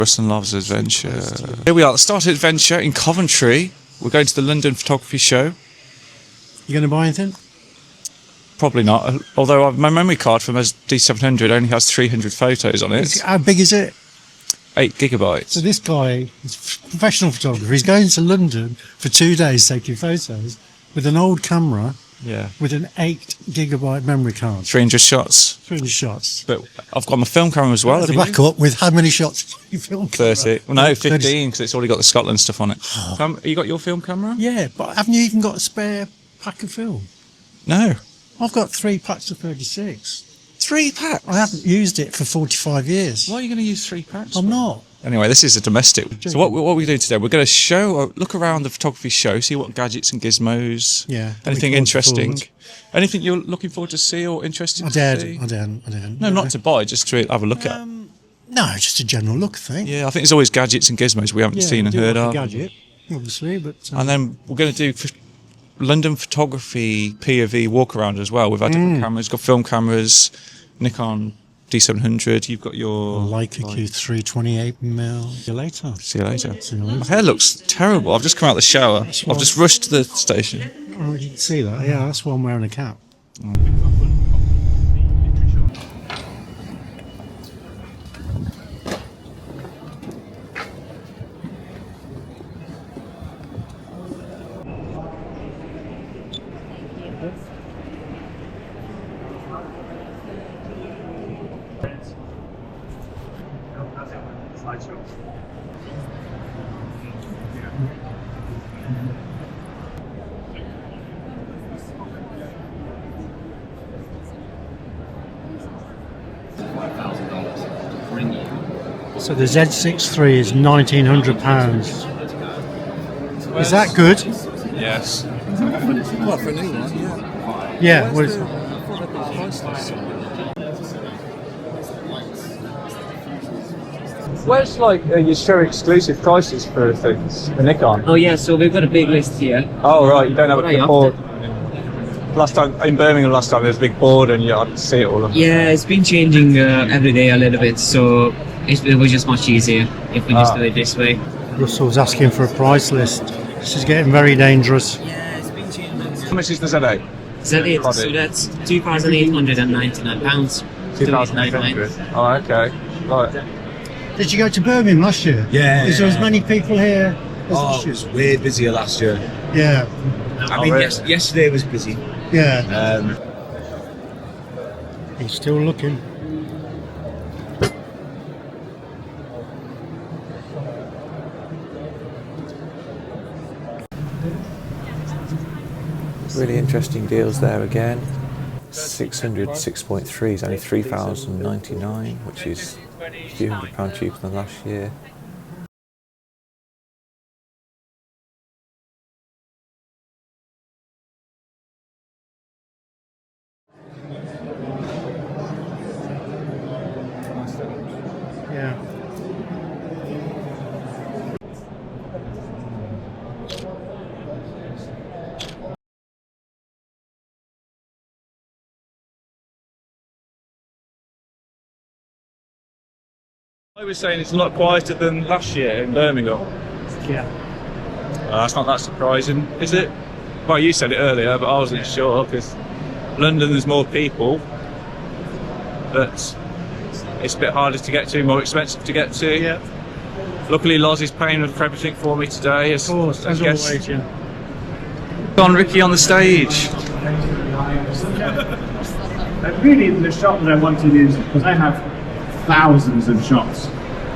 Russ and Loz adventure. Here we are at the start of adventure in Coventry. We're going to the London Photography Show. You going to buy anything? Probably not, although my memory card from a D700 only has 300 photos on it. How big is it? 8 gigabytes. So this guy is a professional photographer. He's going to London for 2 days taking photos with an old camera. Yeah. With an 8 gigabyte memory card. 300 shots. 300 shots. But I've got my film camera as well. The backup with how many shots you film? 30. Well, no, 15 because it's already got the Scotland stuff on it. You got your film camera? Yeah, but haven't you even got a spare pack of film? No. I've got 3 packs of 36. 3 packs? I haven't used it for 45 years. Why are you going to use 3 packs? I'm not. Anyway, this is a domestic. So what we do today, we're going to look around the photography show, see what gadgets and gizmos, anything interesting. Anything you're looking forward to see or interested to see? I did. No, not to buy, just to have a look at. No, just a general look, I think. Yeah, I think there's always gadgets and gizmos we haven't seen and heard of. Gadget, obviously, but... And then we're going to do London Photography POV walk around as well. We've had different cameras, got film cameras, Nikon D700, you've got your... Leica Q3 28mm. See you later. See you later. My hair looks terrible. I've just come out of the shower. I've just rushed to the station. Oh, you can see that? Yeah, that's why I'm wearing a cap. So the Z6 III is £1,900. Is that good? Yes. Well, for a new one, yeah. Yeah. What is it? Where's you show exclusive prices for things for Nikon? Oh yeah, so we've got a big list here. Oh right, you don't have What a are board. Last time in Birmingham, there was a big board and you had to see it all. Yeah, it's been changing every day a little bit, so it was just much easier if we just do it this way. Russell's asking for a price list. This is getting very dangerous. Yeah, it's been changing. How much is the Z8? Z8, so that's £2,899. $2,800. Oh, okay. Right. Did you go to Birmingham last year? Yeah. Is there as many people here as Oh, it was way busier last year. Yeah. I mean, yesterday was busy. Yeah. He's still looking. Really interesting deals there again. 600 6.3 is only £3,099, which is a few £100 cheaper than last year. Yeah. I was saying it's a lot quieter than last year in Birmingham. Yeah. That's not that surprising, is it? Well, you said it earlier, but I wasn't sure because London there's more people, but it's a bit harder to get to, more expensive to get to. Yeah. Luckily, Loz is paying for everything for me today. Of course, as always, yeah. On Ricky on the stage. Really, the shot that I wanted is because I have thousands of shots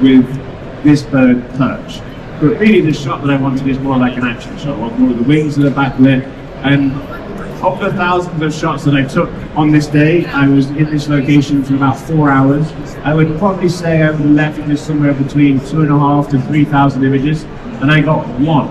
with this bird perched. But really, the shot that I wanted is more like an action shot. I want more of the wings that are backlit. And of the thousands of shots that I took on this day, I was in this location for about 4 hours. I would probably say I would left with somewhere between 2,500 to 3,000 images, and I got one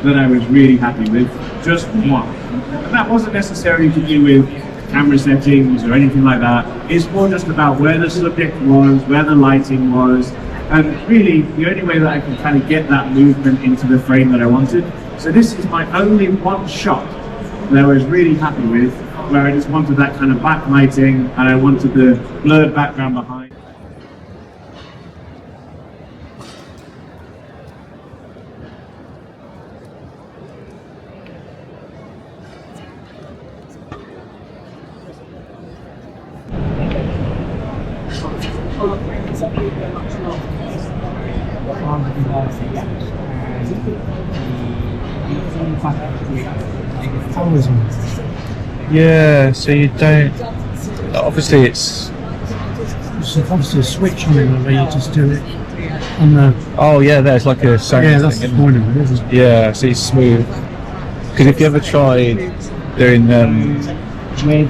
that I was really happy with, just one. And that wasn't necessarily to do with camera settings or anything like that. It's more just about where the subject was, where the lighting was, and really the only way that I could kind of get that movement into the frame that I wanted. So this is my only one shot that I was really happy with, where I just wanted that kind of backlighting and I wanted the blurred background behind. on the devices and Yeah, so you don't. Obviously, it's. It's obviously a switch on it where you just do it on the. Oh, yeah, there's like a sound. Yeah, that's the point of it, isn't it? Yeah, so it's smooth. Because if you ever tried doing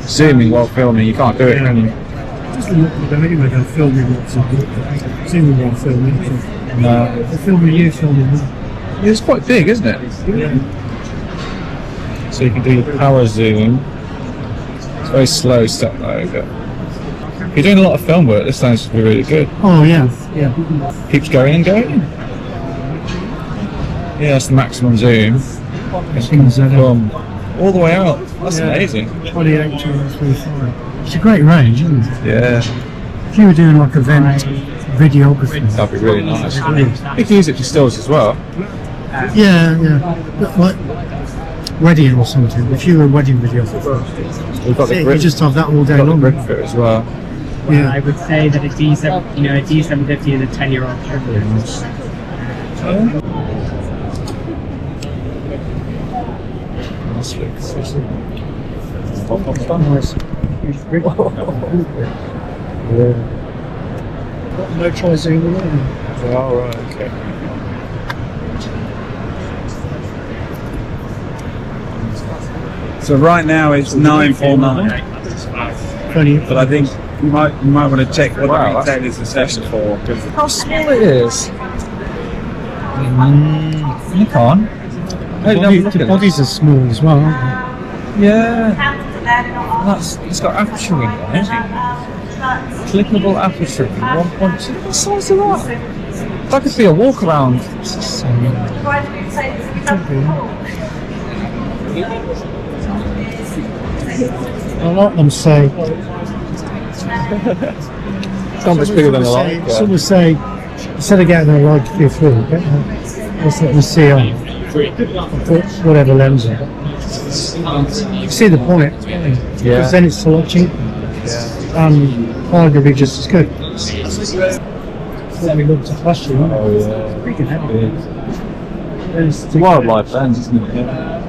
zooming while filming, you can't do it, can you? Doesn't look like anyway, they're filming what's zooming while filming. No. They're filming you filming them. It's quite big, isn't it? Yeah. So you can do power zoom. It's very slow stuff though, but if you're doing a lot of film work, this sounds to be really good. Oh yeah, yeah. Keeps going and going. Yeah, that's the maximum zoom. It's come all the way out. That's amazing. 28.35. It's a great range, isn't it? Yeah, If you were doing like event videography. that'd be really nice. You can use it for stills as well. Yeah, yeah. But like wedding or something. If you were a wedding videographer, We've got the you grip, just have that all day got the long. grip fit as well. I Yeah. would say that a D7, a D750 is a 10-year-old. No try zooming in. Oh, right, okay. So right now it's 949, Funny. but I think you might want to check what Wow, the retail is assessed for. Because How small it is. Nikon. The bodies are small as well, aren't Yeah. It's got aperture ring on it. Clickable aperture ring. 1.2. What size is that? That could be a walk around. they? I like them say. It's not much bigger than a light. Some would say, instead of getting a light for your food, get the C on. Put whatever lens on. You see the point. Because then it's a lot cheaper. And arguably just as good. What we looked at last year. Oh yeah. Freaking heavy. It's a wildlife lens, isn't it? Yeah.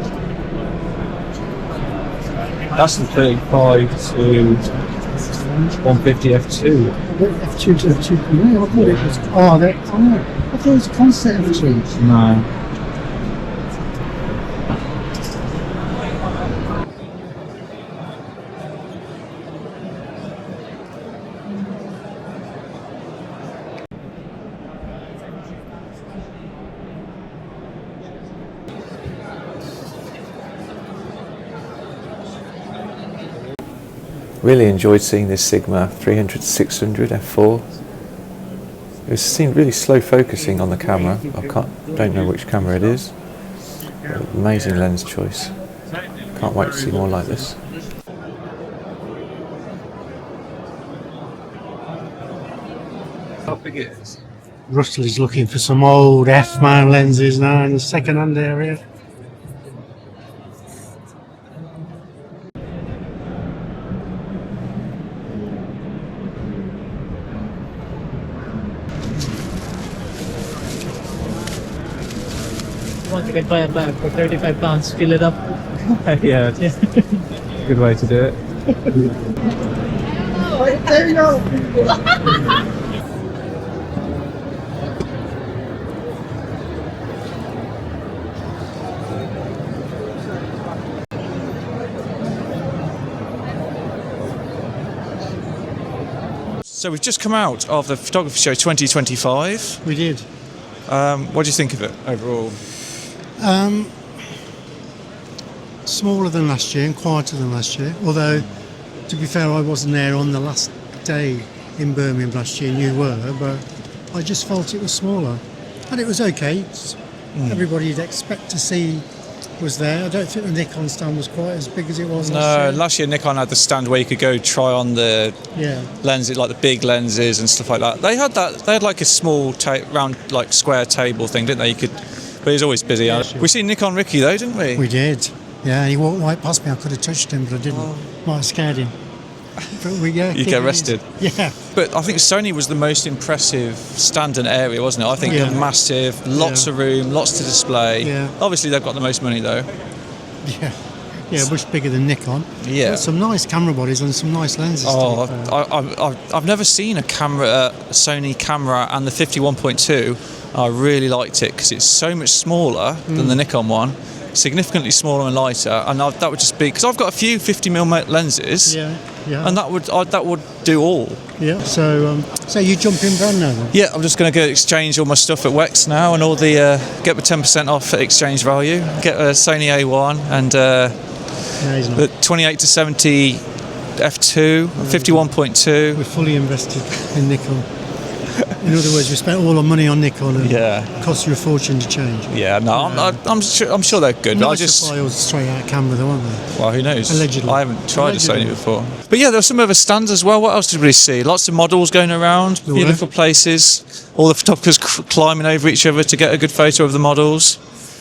That's the 35 to 150 f2. F2 to F2. Yeah, I thought it was. I thought it was concept F2. No. Really enjoyed seeing this Sigma 300-600 f4. It seemed really slow focusing on the camera. Don't know which camera it is. But amazing lens choice. Can't wait to see more like this. How big it is? Russell is looking for some old F-mount lenses now in the second-hand area. Want to buy a bag for £35, fill it up. Yeah. Good way to do it. There you go. So we've just come out of the Photography Show 2025. We did. What do you think of it overall? Smaller than last year and quieter than last year. Although, to be fair, I wasn't there on the last day in Birmingham last year, and you were, but I just felt it was smaller. And it was okay. Everybody you'd expect to see was there. I don't think the Nikon stand was quite as big as it was last year. No, last year Nikon had the stand where you could go try on the lenses, like the big lenses and stuff like that. They had that. They had like a small round, like square table thing, didn't they? You could, but he was always busy. Yeah, sure. We seen Nikon Ricky though, didn't we? We did. Yeah, he walked right past me. I could have touched him, but I didn't. Might have scared him. But we, yeah, You get arrested. Yeah. But I think Sony was the most impressive stand and area, wasn't it? I think Yeah. massive, lots of room, lots to display. Yeah. Obviously, they've got the most money though. Yeah. Yeah, much bigger than Nikon. Yeah. Got some nice camera bodies and some nice lenses. Oh, to be fair. I've never seen a Sony camera and the 51.2. I really liked it because it's so much smaller than the Nikon one, significantly smaller and lighter. And that would just be because I've got a few 50mm lenses, Yeah. Yeah. and that would do all. Yeah. So you jump in brand now then? Yeah, I'm just going to go exchange all my stuff at Wex now, and all the get the 10% off at exchange value. Get a Sony A1 and Amazing. the 28 to 70 f2, 51.2. We're fully invested in Nikon. In other words, we spent all our money on Nikon and Yeah. it cost you a fortune to change. Yeah, no, I'm sure they're good. But I Nice just, to fly straight out camera though, aren't they? well, who knows? Allegedly. I haven't tried a Sony Allegedly. before. But yeah, there were some other stands as well. What else did we see? Lots of models going around, There beautiful places. All the photographers climbing over each other to get a good photo of the models.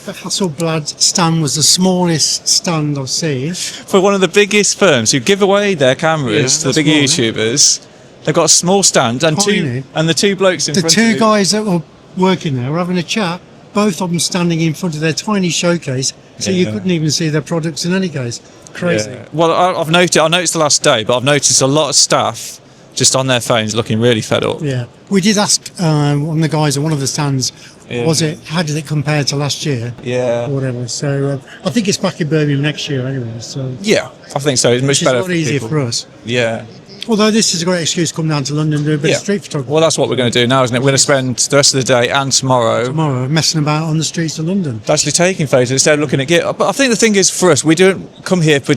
The Hasselblad stand was the smallest stand I've seen. For one of the biggest firms who give away their cameras Yeah, to the that's big right. YouTubers, they've got a small stand and Tiny. the two blokes in The front two of you. guys that were working there were having a chat, both of them standing in front of their tiny showcase, so you Yeah. couldn't even see their products in any case. Crazy. Yeah. Well, I noticed the last day, but I've noticed a lot of staff just on their phones looking really fed up. Yeah. We did ask one of the guys at one of the stands, Yeah. how did it compare to last year? Yeah. Or whatever. So I think it's back in Birmingham next year anyway. So Yeah, I think so. It's much which is better a lot for easier people. for us. Yeah. Although this is a great excuse to come down to London and do a bit Yeah. of street photography. Well, that's what we're going to do now, isn't it? We're going to spend the rest of the day and tomorrow Tomorrow, messing about on the streets of London. actually taking photos instead of looking at gear. But I think the thing is, for us, we didn't come here for a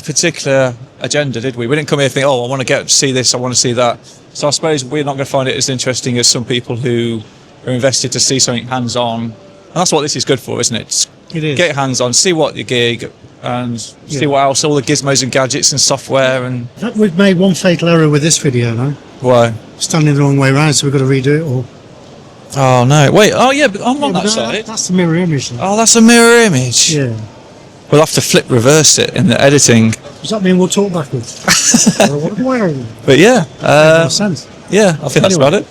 particular agenda, did we? We didn't come here thinking, oh, I want to see this, I want to see that. So I suppose we're not going to find it as interesting as some people who are invested to see something hands-on. And that's what this is good for, isn't it? Just It is. get your hands on, see what your gig, and see what else, all the gizmos and gadgets and software and We've made one fatal error with this video now. why. Standing the wrong way around, so we've got to redo it all. Oh no! Wait. Oh yeah, but I'm on Yeah, that but side. that's the mirror image. Then. Oh, that's a mirror image. Yeah. We'll have to reverse it in the editing. Does that mean we'll talk backwards? But yeah, Makes sense. yeah, I think that's about it.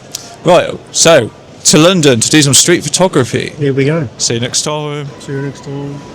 Right. So to London to do some street photography. Here we go. See you next time. See you next time.